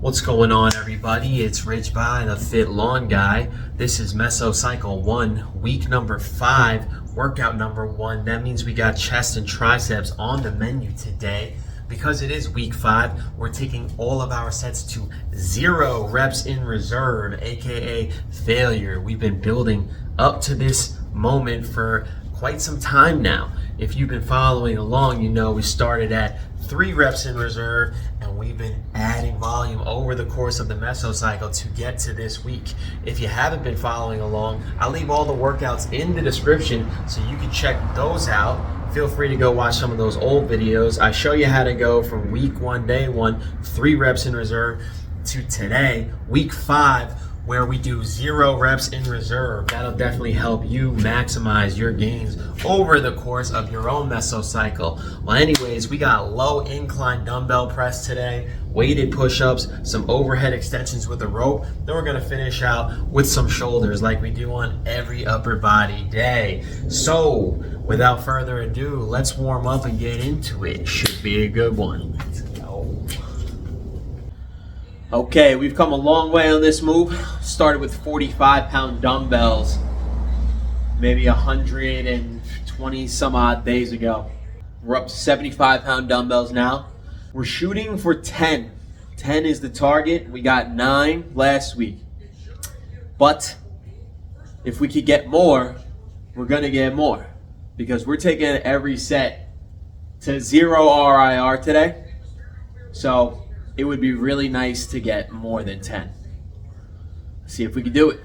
What's going on, everybody? It's Rich By, the Fit Lawn Guy. This is Meso Cycle 1, week number 5, workout number 1. That means we got chest and triceps on the menu today. Because it is week 5, we're taking all of our sets to 0 reps in reserve, aka failure. We've been building up to this moment for quite some time now. If you've been following along, you know we started at 3 reps in reserve, and we've been adding volume over the course of the meso cycle to get to this week. If you haven't been following along, I'll leave all the workouts in the description so you can check those out. Feel free to go watch some of those old videos. I show you how to go from week 1, day 1, 3 reps in reserve, to today, week 5, where we do 0 reps in reserve. That'll definitely help you maximize your gains over the course of your own meso cycle. Well, anyways, we got low incline dumbbell press today, weighted push-ups, some overhead extensions with a rope. Then we're gonna finish out with some shoulders like we do on every upper body day. So, without further ado, let's warm up and get into it. Should be a good one. Let's go. Okay, we've come a long way on this move. Started with 45-pound dumbbells maybe 120 some odd days ago. We're up to 75-pound dumbbells now. We're shooting for 10. 10 is the target. We got 9 last week. But if we could get more, we're gonna get more, because we're taking every set to 0 RIR today. So it would be really nice to get more than 10. See if we can do it.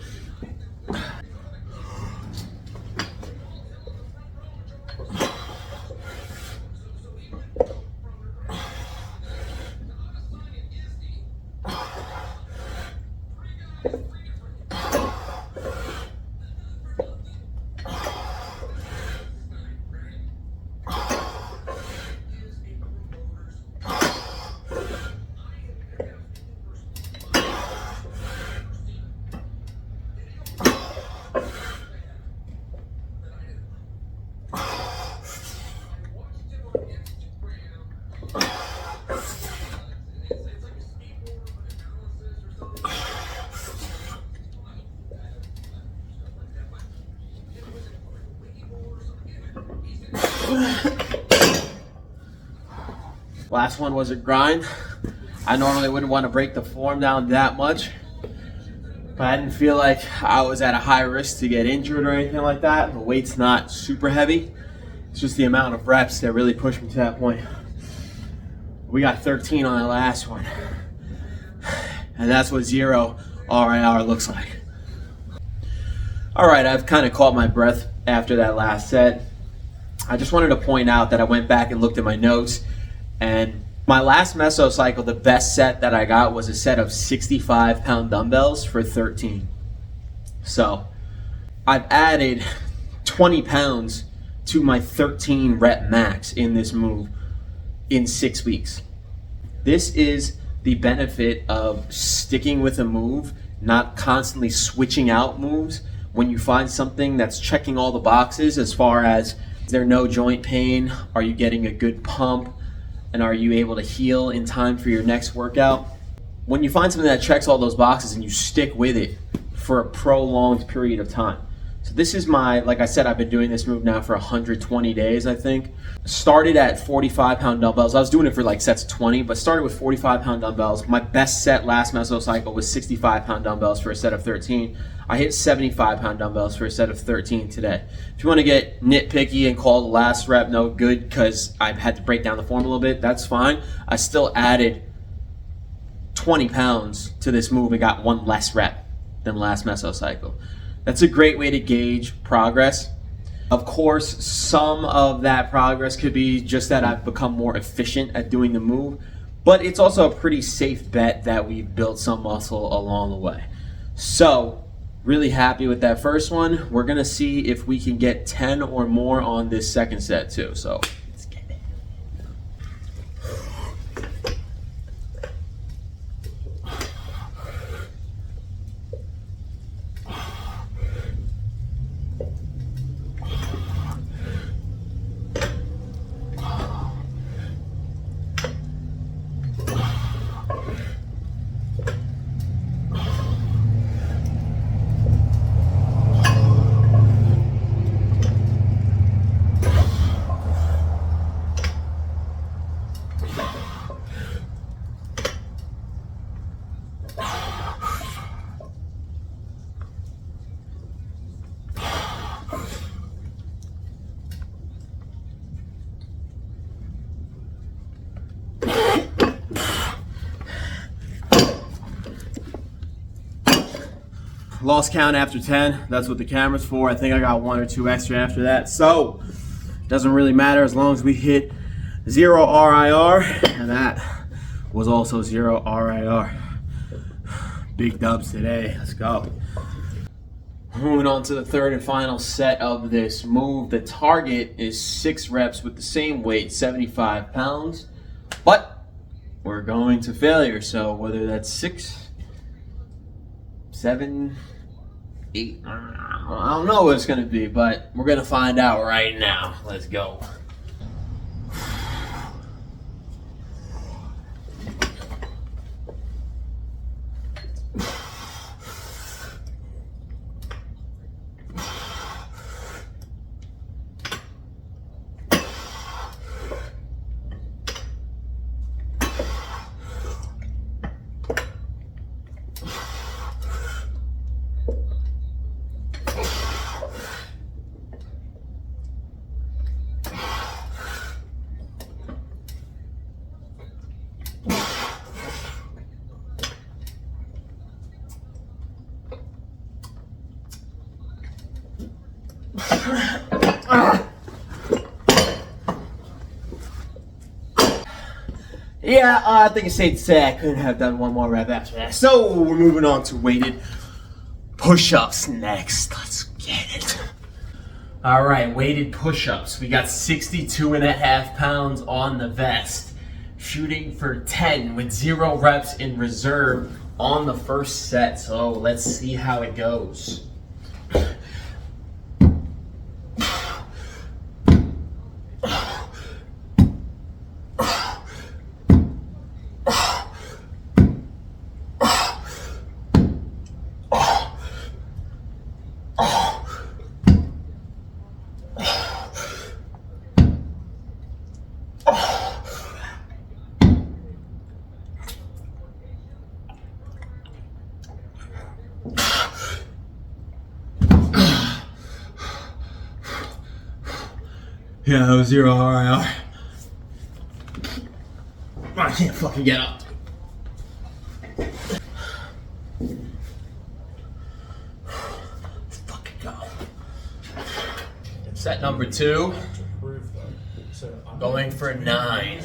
Last one was a grind. I normally wouldn't want to break the form down that much, but I didn't feel like I was at a high risk to get injured or anything like that. The weight's not super heavy. It's just the amount of reps that really pushed me to that point. We got 13 on the last one, and that's what 0 RIR looks like. All right, I've kind of caught my breath after that last set. I just wanted to point out that I went back and looked at my notes, and my last meso cycle, the best set that I got was a set of 65-pound dumbbells for 13. So I've added 20 pounds to my 13 rep max in this move in 6 weeks. This is the benefit of sticking with a move, not constantly switching out moves. When you find something that's checking all the boxes as far as, is there no joint pain? Are you getting a good pump? And are you able to heal in time for your next workout? When you find something that checks all those boxes and you stick with it for a prolonged period of time. So this is like I said, I've been doing this move now for 120 days, I think. Started at 45-pound dumbbells. I was doing it for like sets of 20, but started with 45-pound dumbbells. My best set last meso cycle was 65-pound dumbbells for a set of 13. I hit 75-pound dumbbells for a set of 13 today. If you want to get nitpicky and call the last rep no good because I had to break down the form a little bit, that's fine. I still added 20 pounds to this move and got 1 less rep than last meso cycle. That's a great way to gauge progress. Of course, some of that progress could be just that I've become more efficient at doing the move, but it's also a pretty safe bet that we've built some muscle along the way. So, really happy with that first one. We're gonna see if we can get 10 or more on this second set too. So, let's get it. lost count after 10. That's what the camera's for. I think I got 1 or 2 extra after that. So, doesn't really matter as long as we hit 0 RIR. And that was also 0 RIR. Big dubs today. Let's go. Moving on to the third and final set of this move. The target is 6 reps with the same weight, 75 pounds. But we're going to failure. So whether that's 6, 7, 8, I don't know what it's going to be, but we're going to find out right now. Let's go. Yeah, I think it's safe to say I couldn't have done 1 more rep after that. So we're moving on to weighted push-ups next. Let's get it. All right, weighted push-ups. We got 62.5 pounds on the vest. Shooting for 10 with 0 reps in reserve on the first set. So let's see how it goes. Yeah, that was 0 RIR. I can't fucking get up. Let's fucking go. Set number 2. Going for 9.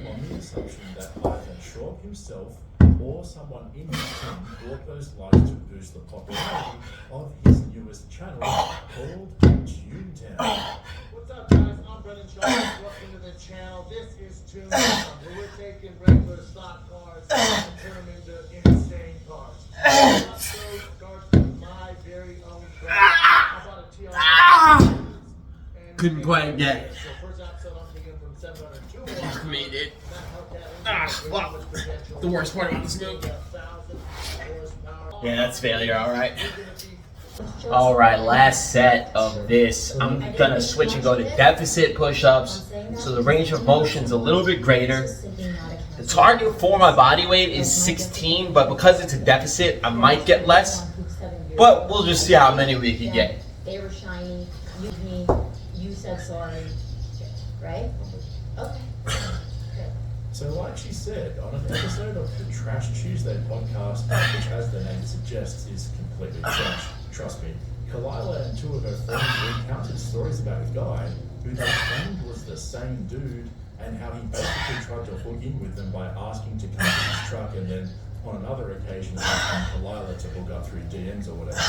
On the assumption that either Shaw himself or someone in his team brought those lights to boost the popularity of his newest channel called Toontown. What's up, guys? I'm Brendan Shaw. Welcome to the channel. This is Toontown, where we're taking regular stock cars and turn them into insane cars. I got those cars from my very own brand. I bought a TR. Couldn't quite get it. So first episode, I'm taking from 700 to 1. Made it. Fuck. The worst part about this move. Yeah, that's failure, alright. Alright, last set of this. I'm gonna switch and go to deficit push-ups. So the range of motion's a little bit greater. The target for my body weight is 16, but because it's a deficit, I might get less. But we'll just see how many we can get. They were shiny, you said sorry, right? Okay. So like she said, on an episode of the Trash Tuesday podcast, which as the name suggests is completely trash, trust me, Kalila and 2 of her friends recounted stories about a guy who they claimed was the same dude and how he basically tried to hook in with them by asking to come to his truck and then on another occasion asking Kalila to hook up through DMs or whatever.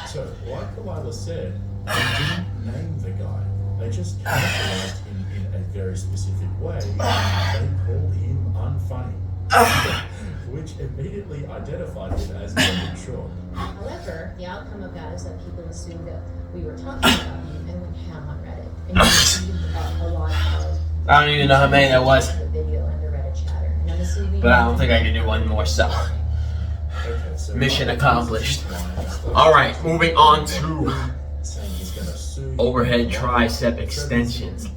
So like Kalila said, they didn't name the guy. They just characterized him in a very specific way. They called him unfunny, which immediately identified him as Brendan Shaw. However, the outcome of that is that people assumed that we were talking about him and went ham on Reddit. And you received a lot of I don't even know how many that was. the video and the Reddit chatter. And I'm assuming But I don't think I can do one more so. Okay, so Mission accomplished. Alright, moving on to overhead tricep extensions.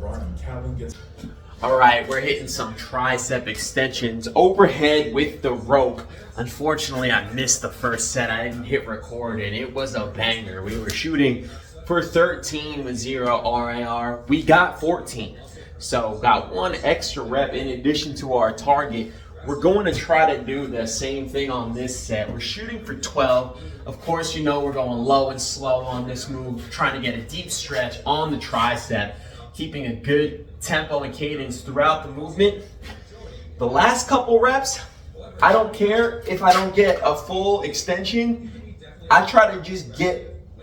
Alright, we're hitting some tricep extensions overhead with the rope. Unfortunately, I missed the first set. I didn't hit record and it was a banger. We were shooting for 13 with 0 RIR. We got 14. So got 1 extra rep in addition to our target we're going to try to do the same thing on this set. We're shooting for 12. Of course, you know we're going low and slow on this move, trying to get a deep stretch on the tricep, keeping a good tempo and cadence throughout the movement. The last couple reps, I don't care if I don't get a full extension. I try to just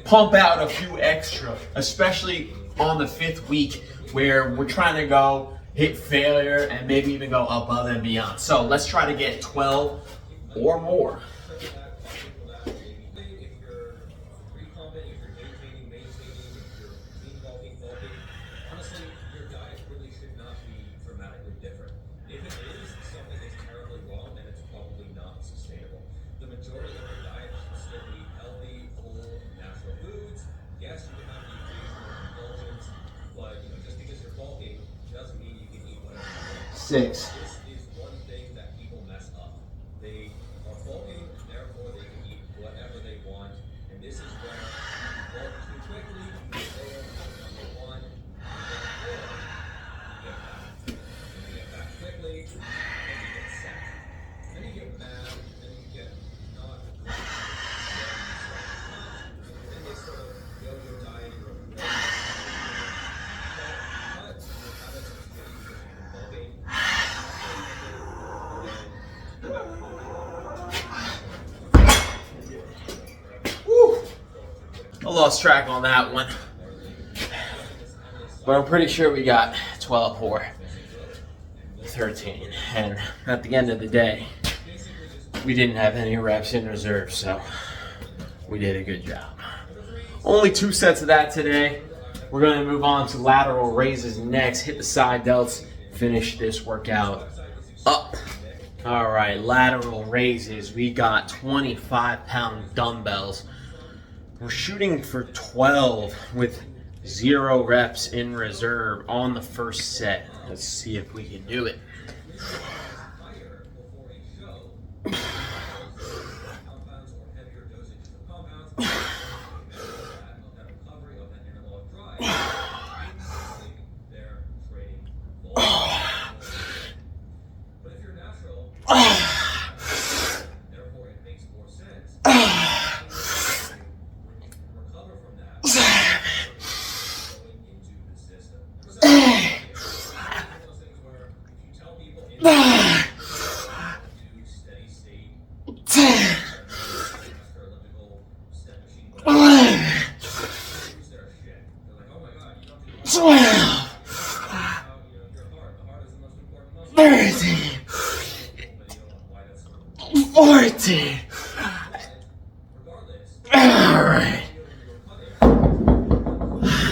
pump out a few extra, especially on the 5th week where we're trying to go hit failure and maybe even go above and beyond. So let's try to get 12 or more. Six. This is one thing that people mess up. They are bulking, therefore they can eat whatever they want. And this is where you bulk too quickly, you fail, number one, you get back quickly, then you get sad. Then you get mad, then you get not great. Then they sort of yo-yo diet, you're but your habits are getting bulking. I lost track on that one, but I'm pretty sure we got 12 or 13, and at the end of the day we didn't have any reps in reserve, so we did a good job. Only 2 sets of that today. We're going to move on to lateral raises next. Hit the side delts, finish this workout up. All right, lateral raises. We got 25-pound dumbbells. We're shooting for 12 with 0 reps in reserve on the first set. Let's see if we can do it.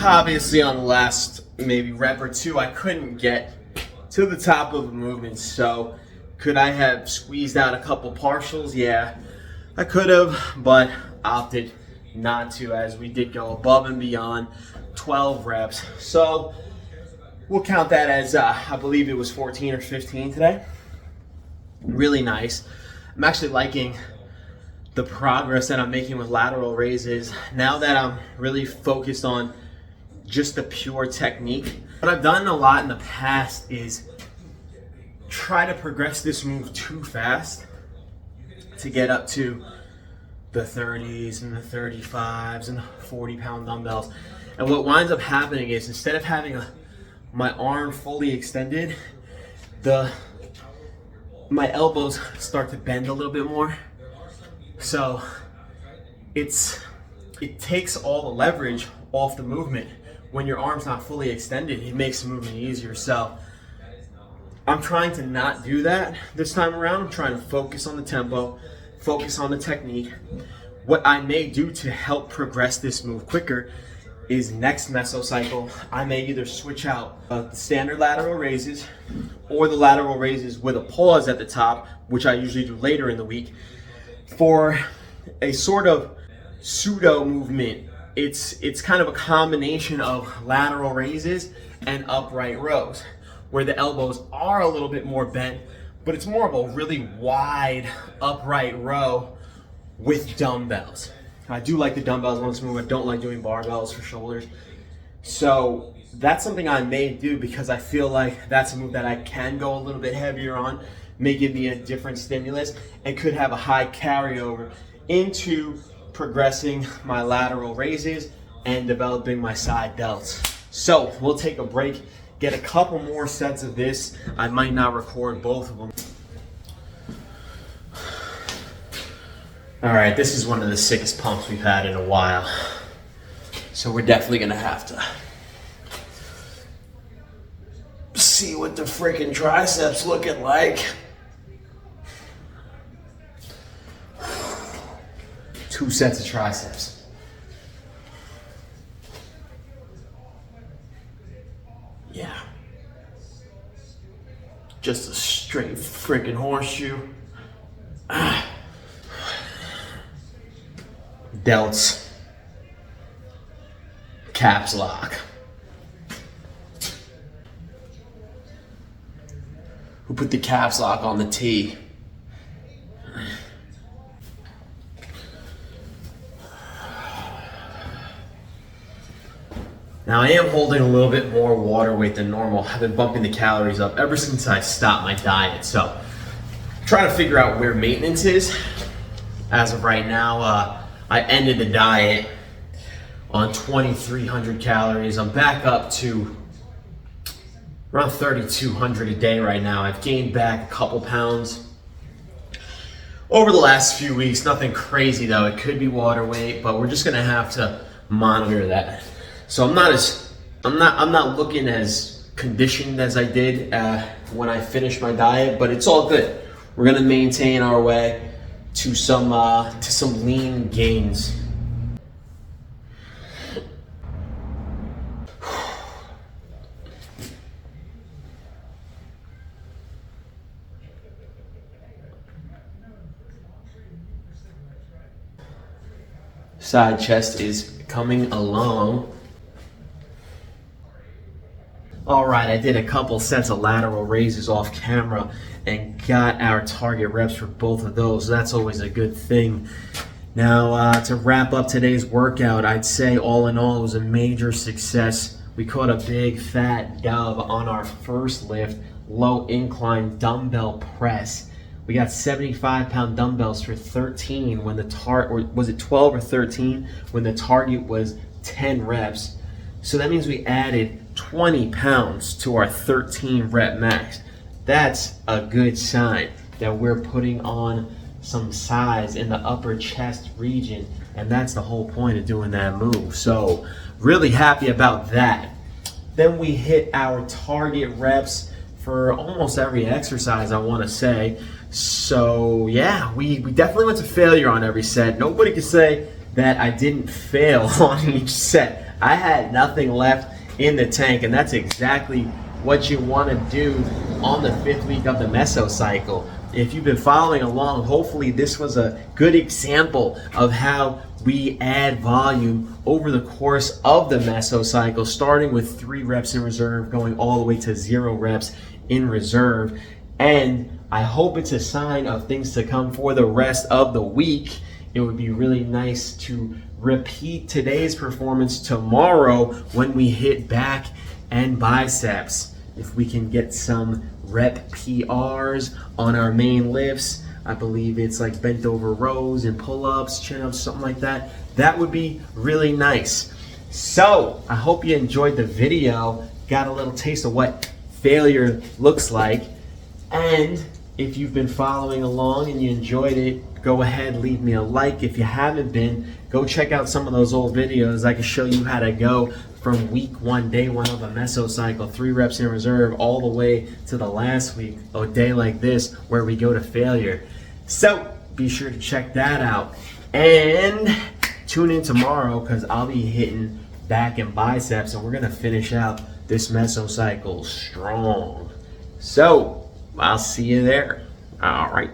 Obviously on the last maybe rep or 2, I couldn't get to the top of the movement, so could I have squeezed out a couple partials? Yeah, I could have, but opted not to, as we did go above and beyond 12 reps. So we'll count that as, I believe it was 14 or 15 today. Really nice. I'm actually liking the progress that I'm making with lateral raises now that I'm really focused on just the pure technique. What I've done a lot in the past is try to progress this move too fast to get up to the 30s and the 35s and 40-pound dumbbells. And what winds up happening is instead of having my arm fully extended, my elbows start to bend a little bit more. So it takes all the leverage off the movement. When your arm's not fully extended, it makes the movement easier. So I'm trying to not do that this time around. I'm trying to focus on the tempo, focus on the technique. What I may do to help progress this move quicker is next meso cycle, I may either switch out the standard lateral raises or the lateral raises with a pause at the top, which I usually do later in the week, for a sort of pseudo movement. It's kind of a combination of lateral raises and upright rows, where the elbows are a little bit more bent, but it's more of a really wide upright row with dumbbells. I do like the dumbbells on this move. I don't like doing barbells for shoulders. So that's something I may do because I feel like that's a move that I can go a little bit heavier on may give me a different stimulus and could have a high carryover into progressing my lateral raises and developing my side delts. So we'll take a break, get a couple more sets of this. I might not record both of them. All right, this is one of the sickest pumps we've had in a while. So we're definitely gonna have to see what the freaking triceps looking like. 2 sets of triceps. Yeah. Just a straight freaking horseshoe. Delts. Caps lock. Who put the caps lock on the T? Now I am holding a little bit more water weight than normal. I've been bumping the calories up ever since I stopped my diet. So trying to figure out where maintenance is. As of right now, I ended the diet on 2,300 calories. I'm back up to around 3,200 a day right now. I've gained back a couple pounds over the last few weeks. Nothing crazy though. It could be water weight, but we're just gonna have to monitor that. So I'm not looking as conditioned as I did when I finished my diet, but it's all good. We're gonna maintain our way to some lean gains. Side chest is coming along. All right, I did a couple sets of lateral raises off camera and got our target reps for both of those. That's always a good thing. Now, to wrap up today's workout, I'd say all in all, it was a major success. We caught a big fat dub on our first lift, low incline dumbbell press. We got 75-pound dumbbells for 13 when the target, or was it 12 or 13 when the target was 10 reps. So that means we added 20 pounds to our 13 rep max. That's a good sign that we're putting on some size in the upper chest region, and that's the whole point of doing that move. So really happy about that. Then we hit our target reps for almost every exercise, I want to say. So yeah, we definitely went to failure on every set. Nobody can say that I didn't fail on each set. I had nothing left in the tank, and that's exactly what you want to do on the 5th week of the meso cycle. If you've been following along, hopefully this was a good example of how we add volume over the course of the meso cycle, starting with 3 reps in reserve, going all the way to 0 reps in reserve. And I hope it's a sign of things to come for the rest of the week. It would be really nice to repeat today's performance tomorrow when we hit back and biceps. If we can get some rep PRs on our main lifts, I believe it's like bent over rows and pull-ups, chin-ups, something like that. That would be really nice. So I hope you enjoyed the video, got a little taste of what failure looks like. And if you've been following along and you enjoyed it, go ahead, leave me a like. If you haven't been, go check out some of those old videos. I can show you how to go from week 1, day 1 of a meso cycle, 3 reps in reserve, all the way to the last week, a day like this where we go to failure. So be sure to check that out. And tune in tomorrow because I'll be hitting back and biceps, and we're gonna finish out this meso cycle strong. So I'll see you there. All right.